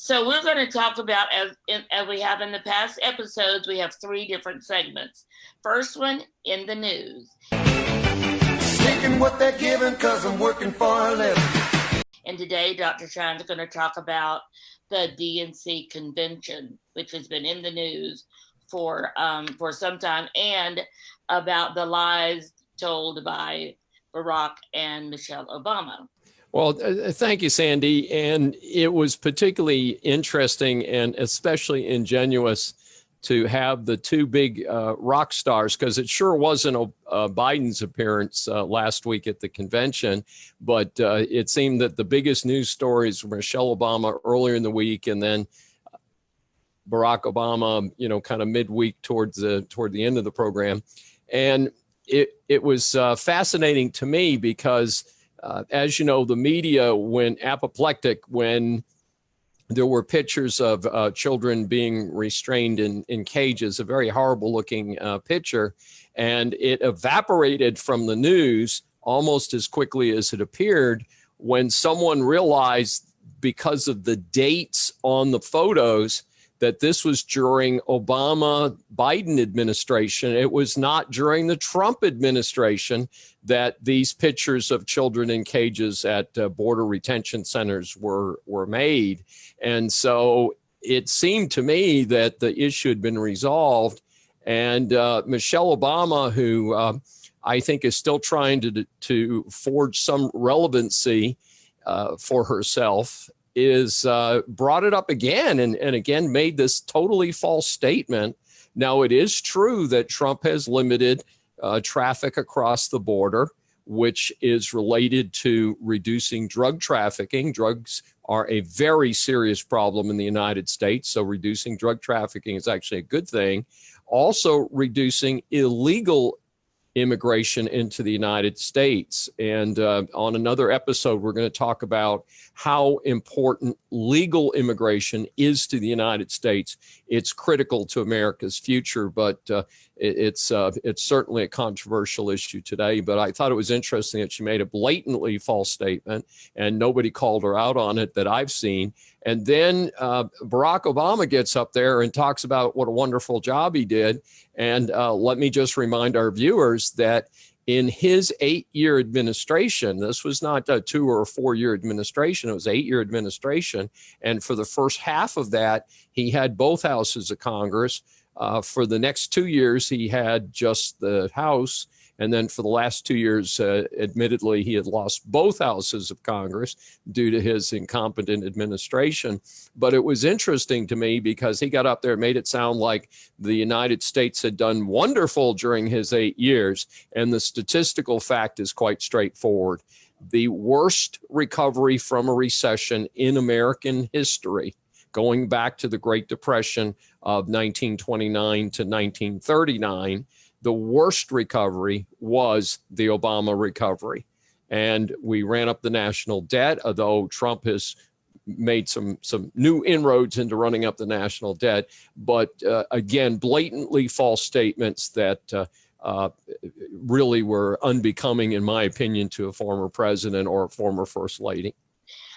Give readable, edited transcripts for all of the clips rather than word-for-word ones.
So we're going to talk about, as we have in the past episodes, we have 3 different segments. First one, in the news. Taking what they're giving because I'm working for a living. And today, Dr. Schein is going to talk about the DNC convention, which has been in the news for some time, and about the lies told by Barack and Michelle Obama. Well, thank you, Sandy. And it was particularly interesting and especially ingenuous to have the 2 big rock stars, because it sure wasn't Biden's appearance last week at the convention, but it seemed that the biggest news stories were Michelle Obama earlier in the week, and then Barack Obama, kind of midweek toward the end of the program. And it was fascinating to me because, as you know, the media went apoplectic when there were pictures of children being restrained in cages, a very horrible looking picture, and it evaporated from the news almost as quickly as it appeared when someone realized, because of the dates on the photos, that this was during Obama-Biden administration. It was not during the Trump administration that these pictures of children in cages at border retention centers were made. And so it seemed to me that the issue had been resolved. And Michelle Obama, who I think is still trying to forge some relevancy for herself, is brought it up again and again made this totally false statement. Now, it is true that Trump has limited traffic across the border, which is related to reducing drug trafficking. Drugs are a very serious problem in the United States, so reducing drug trafficking is actually a good thing. Also, reducing illegal immigration into the United States. And on another episode, we're going to talk about how important legal immigration is to the United States. It's critical to America's future, but it's certainly a controversial issue today. But I thought it was interesting that she made a blatantly false statement and nobody called her out on it that I've seen. And then Barack Obama gets up there and talks about what a wonderful job he did. And let me just remind our viewers that in his 8-year administration, this was not a 2 or 4 year administration, it was 8-year administration. And for the first half of that, he had both houses of Congress. For the next 2 years, he had just the House. And then for the last 2 years, admittedly, he had lost both houses of Congress due to his incompetent administration. But it was interesting to me because he got up there and made it sound like the United States had done wonderful during his 8 years. And the statistical fact is quite straightforward. The worst recovery from a recession in American history, going back to the Great Depression of 1929 to 1939, the worst recovery was the Obama recovery. And we ran up the national debt, although Trump has made some new inroads into running up the national debt. But again, blatantly false statements that really were unbecoming, in my opinion, to a former president or a former first lady.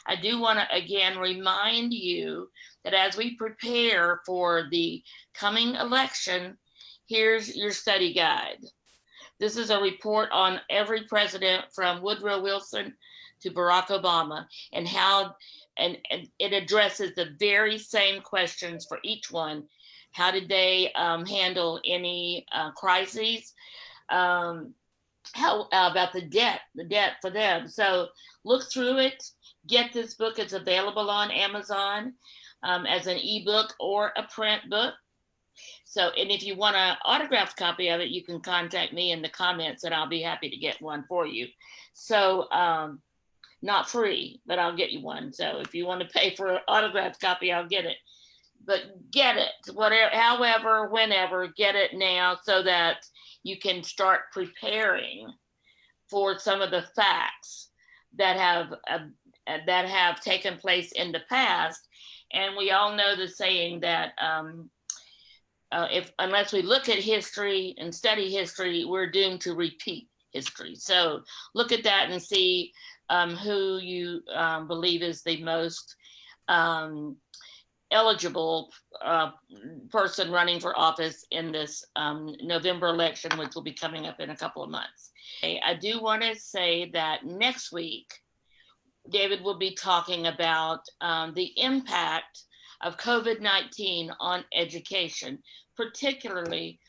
I do want to again remind you that as we prepare for the coming election, here's your study guide. This is a report on every president from Woodrow Wilson to Barack Obama and how, and it addresses the very same questions for each one. How did they handle any crises? How about the debt for them? So look through it, get this book. It's available on Amazon as an ebook or a print book. So, and if you want an autographed copy of it, you can contact me in the comments and I'll be happy to get one for you. So, not free, but I'll get you one. So if you want to pay for an autographed copy, I'll get it. But get it, whatever, however, whenever, get it now so that you can start preparing for some of the facts that have taken place in the past. And we all know the saying that unless we look at history and study history, we're doomed to repeat history. So look at that and see who you believe is the most eligible person running for office in this November election, which will be coming up in a couple of months. I do want to say that next week, David will be talking about the impact of COVID-19 on education, particularly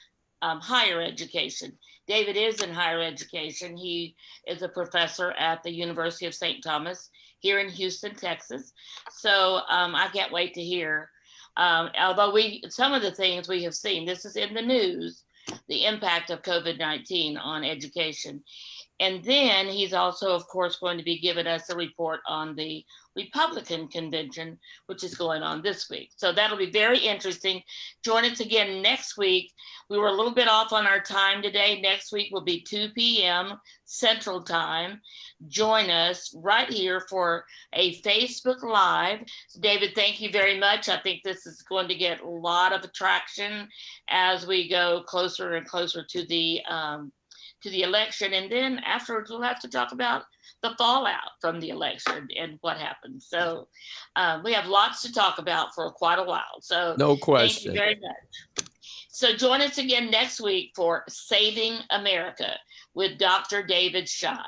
higher education. David is in higher education. He is a professor at the University of St. Thomas here in Houston, Texas. So I can't wait to hear. Although some of the things we have seen, this is in the news, the impact of COVID-19 on education. And then he's also, of course, going to be giving us a report on the Republican convention, which is going on this week. So that'll be very interesting. Join us again next week. We were a little bit off on our time today. Next week will be 2 p.m. Central Time. Join us right here for a Facebook Live. So David, thank you very much. I think this is going to get a lot of attraction as we go closer and closer to the election. And then afterwards, we'll have to talk about the fallout from the election and what happened. So we have lots to talk about for quite a while. So no question. Thank you very much. So join us again next week for Saving America with Dr. David Schein.